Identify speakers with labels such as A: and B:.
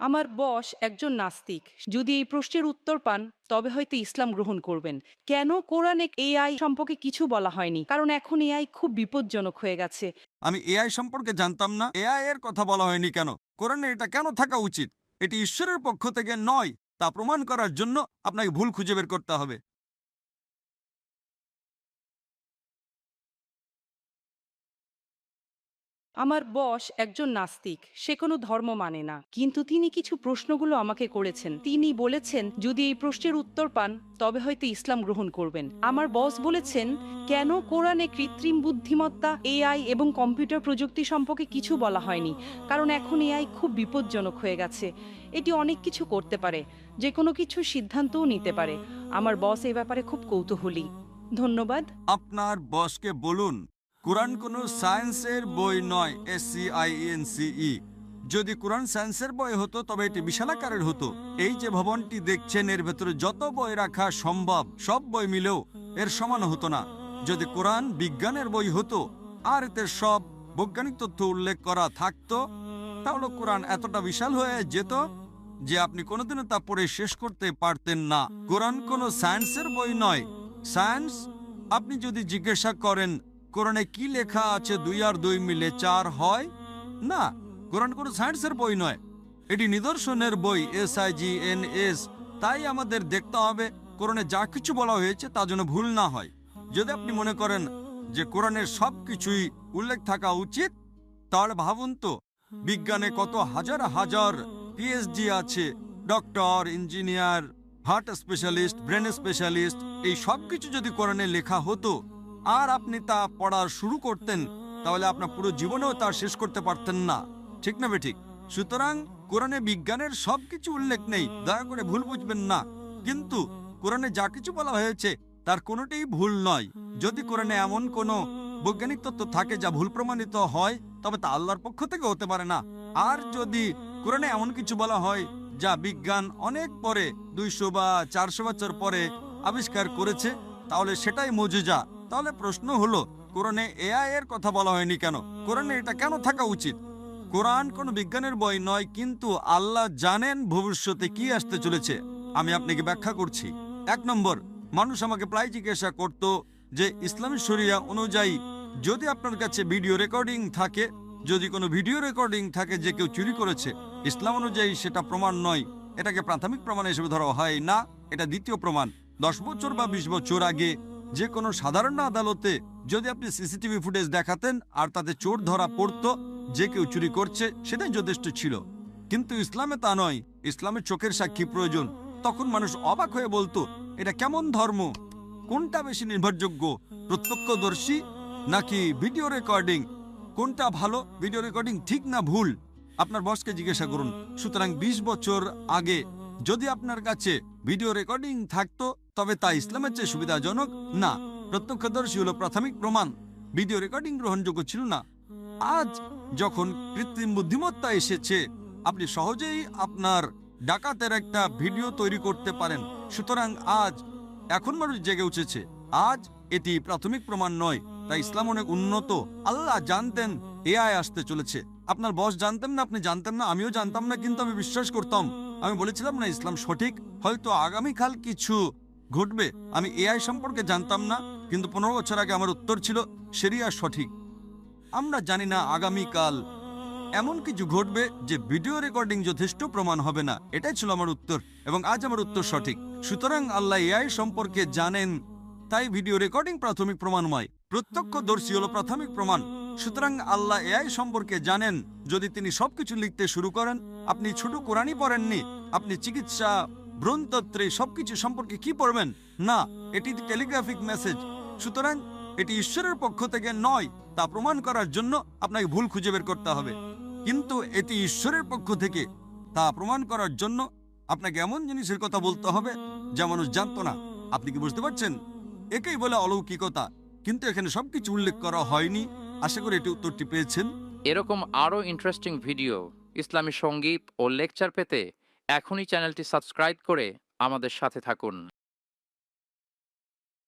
A: আমার বস একজন নাস্তিক। যদি এই প্রশ্নের উত্তর পান তবে হয়তো ইসলাম গ্রহণ করবেন। কেন কোরআনে এআই সম্পর্কে কিছু বলা হয়নি? কারণ এখন এআই খুব বিপজ্জনক হয়ে গেছে।
B: আমি এআই সম্পর্কে জানতাম না। এআই এর কথা বলা হয়নি কেন? কোরআনে এটা কেন থাকা উচিত? এটি ঈশ্বরের পক্ষ থেকে নয়, তা প্রমাণ করার জন্য আপনাকে ভুল খুঁজে বের করতে হবে।
A: আমার বস একজন নাস্তিক, সে কোনো ধর্ম মানে না, কিন্তু তিনি কিছু প্রশ্নগুলো আমাকে করেছেন। তিনি বলেছেন যদি এই প্রশ্নের উত্তর পান তবে হয়তো ইসলাম গ্রহণ করবেন। আমার বস বলেছেন কেন কোরআনে কৃত্রিম বুদ্ধিমত্তা, এআই এবং কম্পিউটার প্রযুক্তি সম্পর্কে কিছু বলা হয়নি? কারণ এখন এআই খুব বিপজ্জনক হয়ে গেছে। এটি অনেক কিছু করতে পারে, যে কোনো কিছু সিদ্ধান্তও নিতে পারে। আমার বস এই ব্যাপারে খুব কৌতূহলী। ধন্যবাদ।
B: আপনার বসকে বলুন কোরআন কোনো সায়েন্সের বই নয়। SCIENCE। যদি কোরআন সায়েন্সের বই হতো তবে এটি বিশাল আকারের হতো। এই যে ভবনটি দেখছেন এর ভেতরে যত বই রাখা সম্ভব সব বই মিলেও এর সমান হতো না। যদি কোরআন বিজ্ঞানের বই হতো আর এতে সব বৈজ্ঞানিক তথ্য উল্লেখ করা থাকতো, তাহলে কোরআন এতটা বিশাল হয়ে যেত যে আপনি কোনোদিনও তা পড়ে শেষ করতে পারতেন না। কোরআন কোনো সায়েন্সের বই নয়। সায়েন্স, আপনি যদি জিজ্ঞাসা করেন কোরআনে কি লেখা আছে 2 আর 2 মিলে 4 হয়, না, কোরআন কোনো সায়েন্সের বই নয়। এটি নিদর্শনের বই। SIGNS। তাই আমাদের দেখতে হবে কোরআনে যা কিছু বলা হয়েছে তা যেন ভুল না হয়। যদি আপনি মনে করেন যে কোরআনের সব কিছুই উল্লেখ থাকা উচিত, তাহলে ভাবুন তো বিজ্ঞানে কত হাজার হাজার PhD আছে, doctor, engineer, heart specialist, brain specialist. এই সব কিছু যদি কোরআনে লেখা হতো আর আপনি তা পড়া শুরু করতেন, তাহলে আপনার পুরো জীবনেও তা শেষ করতে পারতেন না। ঠিক না বেঠিক? সুতরাং কোরআনে বিজ্ঞানের সবকিছু উল্লেখ নেই, দয়া করে ভুল বুঝবেন না। কিন্তু কোরআনে যা কিছু বলা হয়েছে তার কোনোটাই ভুল নয়। যদি কোরআনে এমন কোনো বৈজ্ঞানিক তত্ত্ব থাকে যা ভুল প্রমাণিত হয়, তবে তা আল্লাহর পক্ষ থেকে হতে পারে না। আর যদি কোরআনে এমন কিছু বলা হয় যা বিজ্ঞান অনেক পরে, 200 বা 400 বছর পরে আবিষ্কার করেছে, তাহলে সেটাই মুজিজা। তাহলে প্রশ্ন হলো কোরআনে এআই এর কথা বলা হয়নি কেন? কোরআনে এটা কেন থাকা উচিত? কোরআন কোনো বিজ্ঞানের বই নয়, কিন্তু আল্লাহ জানেন ভবিষ্যতে কি আসতে চলেছে। আমি আপনাকে ব্যাখ্যা করছি। 1 নম্বর, মানুষ আমাকে প্রায় জিজ্ঞাসা করত যে ইসলামী শরিয়া অনুযায়ী যদি আপনার কাছে ভিডিও রেকর্ডিং থাকে, যদি কোনো ভিডিও রেকর্ডিং থাকে যে কেউ চুরি করেছে, ইসলাম অনুযায়ী সেটা প্রমাণ নয়। এটাকে প্রাথমিক প্রমাণ হিসেবে ধরা হয় না, এটা দ্বিতীয় প্রমাণ। 10 বছর বা 20 বছর আগে যে কোনো সাধারণ আদালতে যদি আপনি সিসিটিভি ফুটেজ দেখাতেন আর তাতে চোর ধরা পড়তো, যে কেউ চুরি করছে, সেটাই যথেষ্ট ছিল। কিন্তু ইসলামে তা নয়। ইসলামে চোখের সাক্ষী প্রয়োজন। তখন মানুষ অবাক হয়ে বলতো এটা কেমন ধর্ম? কোনটা বেশি নির্ভরযোগ্য, প্রত্যক্ষদর্শী নাকি ভিডিও রেকর্ডিং? কোনটা ভালো, ভিডিও রেকর্ডিং ঠিক না ভুল? আপনার বসকে জিজ্ঞাসা করুন। সুতরাং 20 বছর আগে যদি আপনার কাছে ভিডিও রেকর্ডিং থাকতো, তবে তা ইসলামের চেয়ে সুবিধাজনক না। প্রত্যক্ষদর্শী হলো প্রাথমিক প্রমাণ, ভিডিও রেকর্ডিং গ্রহণযোগ্য ছিল না। আজ যখন কৃত্রিম বুদ্ধিমত্তা এসেছে, আপনি সহজেই আপনার ডাকাতের একটা ভিডিও তৈরি করতে পারেন। সুতরাং আজ এখন মানুষ জেগে উঠেছে। আজ এটি প্রাথমিক প্রমাণ নয়। তাই ইসলাম অনেক উন্নত। আল্লাহ জানতেন এআই আসতে চলেছে। আপনার বস জানতেন না, আপনি জানতেন না, আমিও জানতাম না, কিন্তু আমি বিশ্বাস করতাম। আমি বলেছিলাম না ইসলাম সঠিক, হয়তো আগামীকাল কিছু ঘটবে। আমি এআই সম্পর্কে জানতাম না, কিন্তু 15 বছর আগে আমার উত্তর ছিল শরিয়া সঠিক। আমরা জানি না আগামীকাল এমন কিছু ঘটবে যে ভিডিও রেকর্ডিং যথেষ্ট প্রমাণ হবে না। এটাই ছিল আমার উত্তর, এবং আজ আমার উত্তর সঠিক। সুতরাং আল্লাহ এআই সম্পর্কে জানেন, তাই ভিডিও রেকর্ডিং প্রাথমিক প্রমাণময়। প্রত্যক্ষদর্শী হলো প্রাথমিক প্রমাণ। সুতরাং আল্লাহ এআই সম্পর্কে জানেন। যদি তিনি সবকিছু লিখতে শুরু করেন, আপনি ছোট কোরআনই পড়েননি, আপনি চিকিৎসা, ভ্রূণতত্ত্বে সবকিছু সম্পর্কে কি পড়বেন? না, এটি টেলিগ্রাফিক মেসেজ। সুতরাং এটি ঈশ্বরের পক্ষ থেকে নয়, তা প্রমাণ করার জন্য আপনাকে ভুল খুঁজে বের করতে হবে। কিন্তু এটি ঈশ্বরের পক্ষ থেকে, তা প্রমাণ করার জন্য আপনাকে এমন জিনিসের কথা বলতে হবে যা মানুষ জানতো না। আপনি কি বুঝতে পারছেন? একেই বলে অলৌকিকতা। কিন্তু এখানে সবকিছু উল্লেখ করা হয়নি। আশা করি এটি উত্তরটি পেয়েছেন।
C: এরকম আরও ইন্টারেস্টিং ভিডিও, ইসলামী সঙ্গীত ও লেকচার পেতে এখনই চ্যানেলটি সাবস্ক্রাইব করে আমাদের সাথে থাকুন।